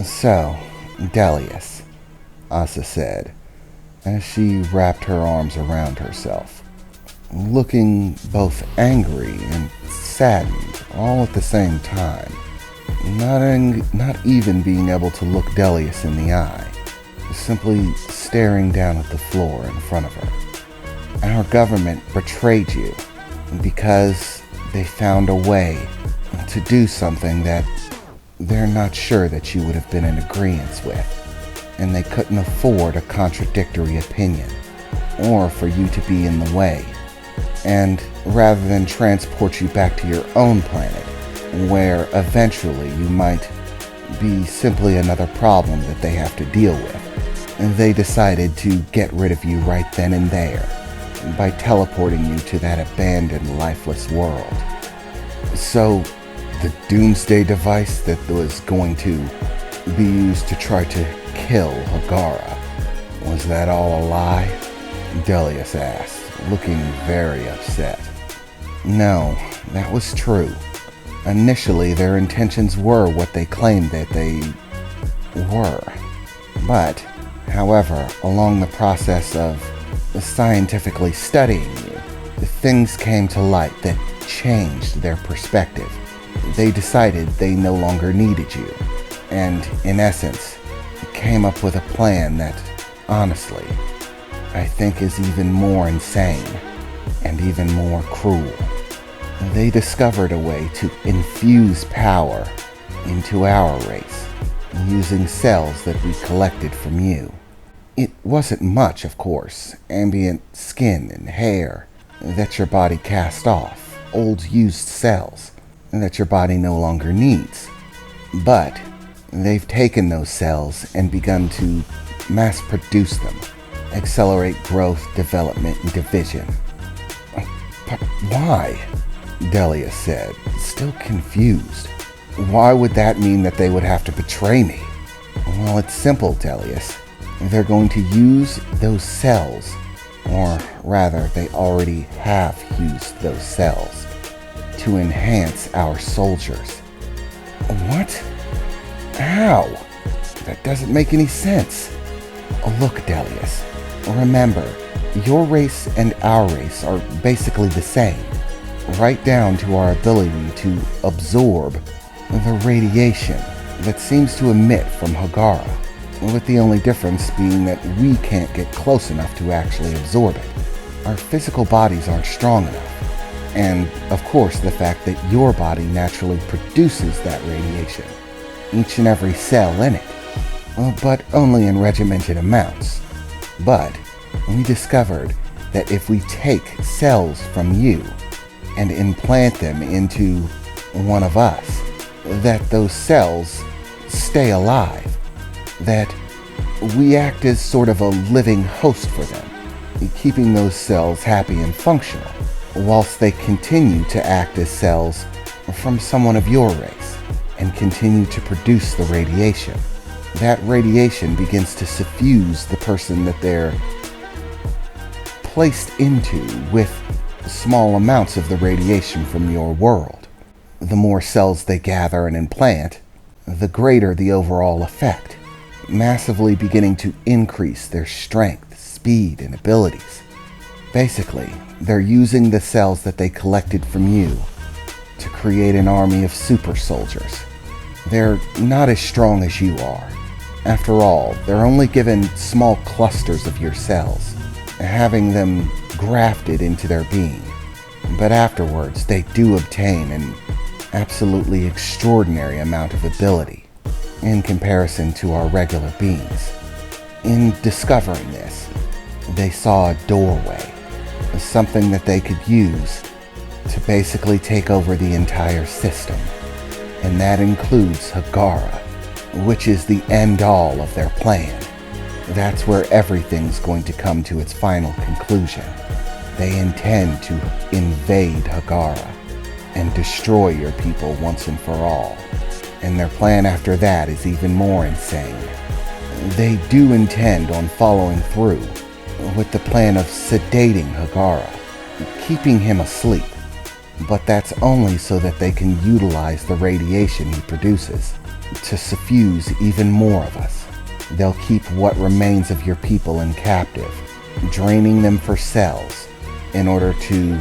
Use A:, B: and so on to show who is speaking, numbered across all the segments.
A: So, Delius, Asa said, as she wrapped her arms around herself, looking both angry and saddened all at the same time, not even being able to look Delius in the eye, simply staring down at the floor in front of her. Our government betrayed you because they found a way to do something that they're not sure that you would have been in agreement with, and they couldn't afford a contradictory opinion, or for you to be in the way. And rather than transport you back to your own planet, where eventually you might be simply another problem that they have to deal with, they decided to get rid of you right then and there, by teleporting you to that abandoned, lifeless world. So, the doomsday device that was going to be used to try to kill Hagara, was that all a lie? Delius asked, looking very upset. No, that was true. Initially, their intentions were what they claimed that they were. But, however, along the process of scientifically studying you, things came to light that changed their perspective. They decided they no longer needed you, and in essence, came up with a plan that, honestly, I think is even more insane and even more cruel. They discovered a way to infuse power into our race, using cells that we collected from you. It wasn't much, of course, ambient skin and hair that your body cast off, old used cells that your body no longer needs. But they've taken those cells and begun to mass produce them, accelerate growth, development, and division. But why? Delius said, still confused. Why would that mean that they would have to betray me? Well, it's simple, Delius. They're going to use those cells, or rather, they already have used those cells, to enhance our soldiers. What? How? That doesn't make any sense. Look, Delius, remember, your race and our race are basically the same, right down to our ability to absorb the radiation that seems to emit from Hagara, with the only difference being that we can't get close enough to actually absorb it. Our physical bodies aren't strong enough. And, of course, the fact that your body naturally produces that radiation, each and every cell in it, but only in regimented amounts. But we discovered that if we take cells from you and implant them into one of us, that those cells stay alive, that we act as sort of a living host for them, keeping those cells happy and functional, whilst they continue to act as cells from someone of your race and continue to produce the radiation. That radiation begins to suffuse the person that they're placed into with small amounts of the radiation from your world. The more cells they gather and implant, the greater the overall effect, massively beginning to increase their strength, speed, and abilities. Basically, they're using the cells that they collected from you to create an army of super soldiers. They're not as strong as you are. After all, they're only given small clusters of your cells, having them grafted into their being. But afterwards, they do obtain an absolutely extraordinary amount of ability in comparison to our regular beings. In discovering this, they saw a doorway, something that they could use to basically take over the entire system. And that includes Hagara, which is the end-all of their plan. That's where everything's going to come to its final conclusion. They intend to invade Hagara and destroy your people once and for all. And their plan after that is even more insane. They do intend on following through with the plan of sedating Hagara, keeping him asleep, but that's only so that they can utilize the radiation he produces. to suffuse even more of us. They'll keep what remains of your people in captive, draining them for cells in order to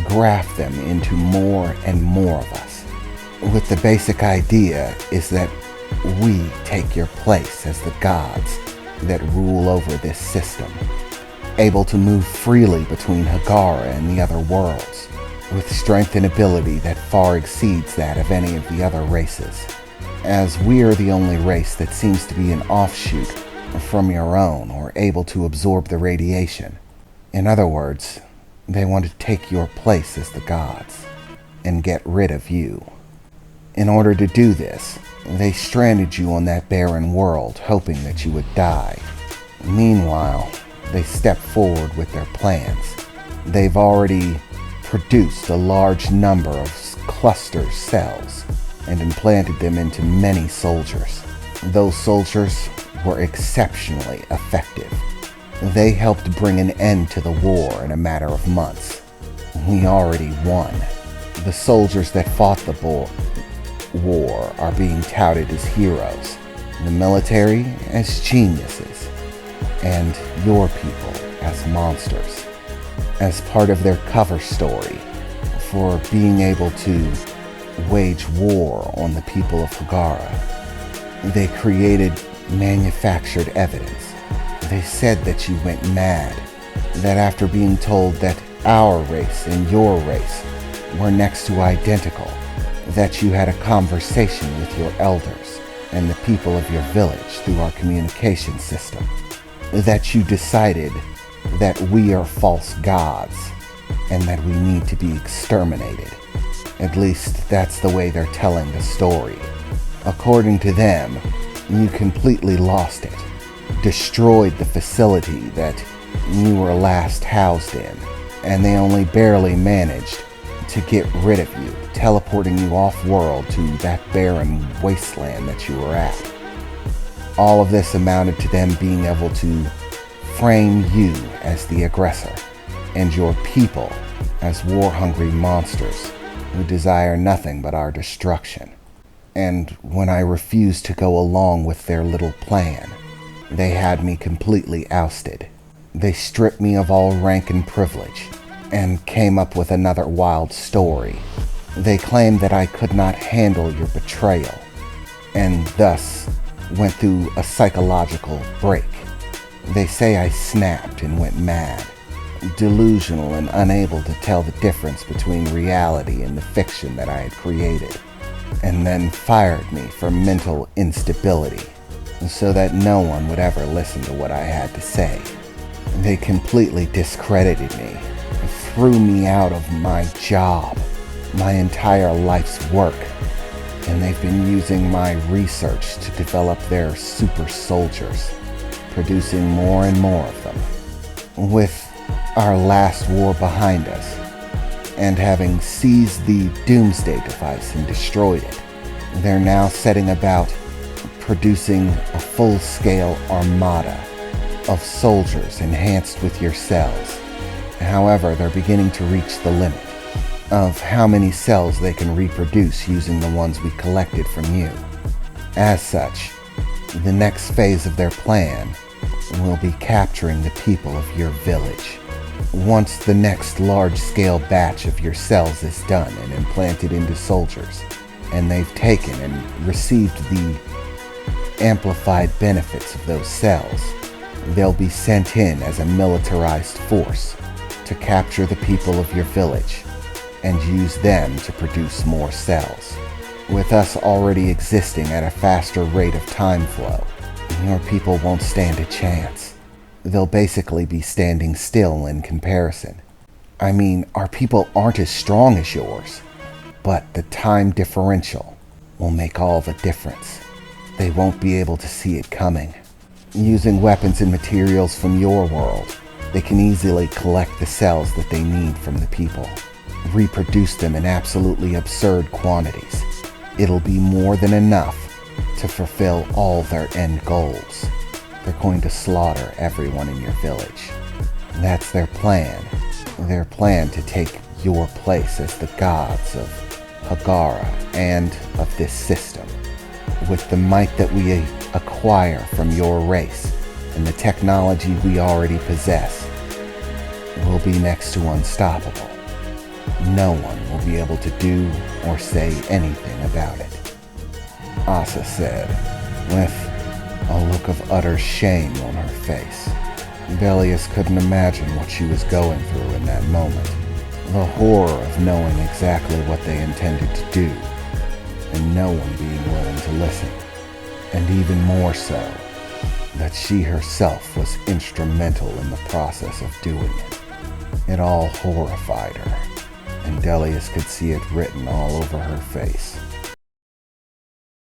A: graft them into more and more of us. With the basic idea is that we take your place as the gods that rule over this system, able to move freely between Hagara and the other worlds, with strength and ability that far exceeds that of any of the other races, as we are the only race that seems to be an offshoot from your own or able to absorb the radiation. In other words, they want to take your place as the gods and get rid of you. In order to do this, they stranded you on that barren world, hoping that you would die. Meanwhile, they step forward with their plans. They've already produced a large number of cluster cells and implanted them into many soldiers. Those soldiers were exceptionally effective. They helped bring an end to the war in a matter of months. We already won. The soldiers that fought the war are being touted as heroes, the military as geniuses, and your people as monsters, as part of their cover story for being able to wage war on the people of Hagara. They created manufactured evidence. They said that you went mad, that after being told that our race and your race were next to identical, that you had a conversation with your elders and the people of your village through our communication system, that you decided that we are false gods and that we need to be exterminated. At least that's the way they're telling the story. According to them, you completely lost it, destroyed the facility that you were last housed in, and they only barely managed to get rid of you, teleporting you off-world to that barren wasteland that you were at. All of this amounted to them being able to frame you as the aggressor, and your people as war-hungry monsters who desire nothing but our destruction. And when I refused to go along with their little plan, they had me completely ousted. They stripped me of all rank and privilege, and came up with another wild story. They claimed that I could not handle your betrayal, and thus went through a psychological break. They say I snapped and went mad, delusional and unable to tell the difference between reality and the fiction that I had created, and then fired me for mental instability, so that no one would ever listen to what I had to say. They completely discredited me, threw me out of my job, my entire life's work, and they've been using my research to develop their super soldiers, producing more and more of them. With our last war behind us, and having seized the Doomsday device and destroyed it, they're now setting about producing a full-scale armada of soldiers enhanced with your cells. However, they're beginning to reach the limit of how many cells they can reproduce using the ones we collected from you. As such, the next phase of their plan will be capturing the people of your village. Once the next large-scale batch of your cells is done and implanted into soldiers, and they've taken and received the amplified benefits of those cells, they'll be sent in as a militarized force to capture the people of your village and use them to produce more cells. With us already existing at a faster rate of time flow, your people won't stand a chance. They'll basically be standing still in comparison. I mean, our people aren't as strong as yours, but the time differential will make all the difference. They won't be able to see it coming. Using weapons and materials from your world, they can easily collect the cells that they need from the people, reproduce them in absolutely absurd quantities. It'll be more than enough to fulfill all their end goals. They're going to slaughter everyone in your village. That's their plan. Their plan to take your place as the gods of Hagara and of this system. with the might that we acquire from your race and the technology we already possess, we'll be next to unstoppable. No one will be able to do or say anything about it," Asa said, with a look of utter shame on her face. Delius couldn't imagine what she was going through in that moment. The horror of knowing exactly what they intended to do, and no one being willing to listen. And even more so, that she herself was instrumental in the process of doing it. It all horrified her, and Delius could see it written all over her face.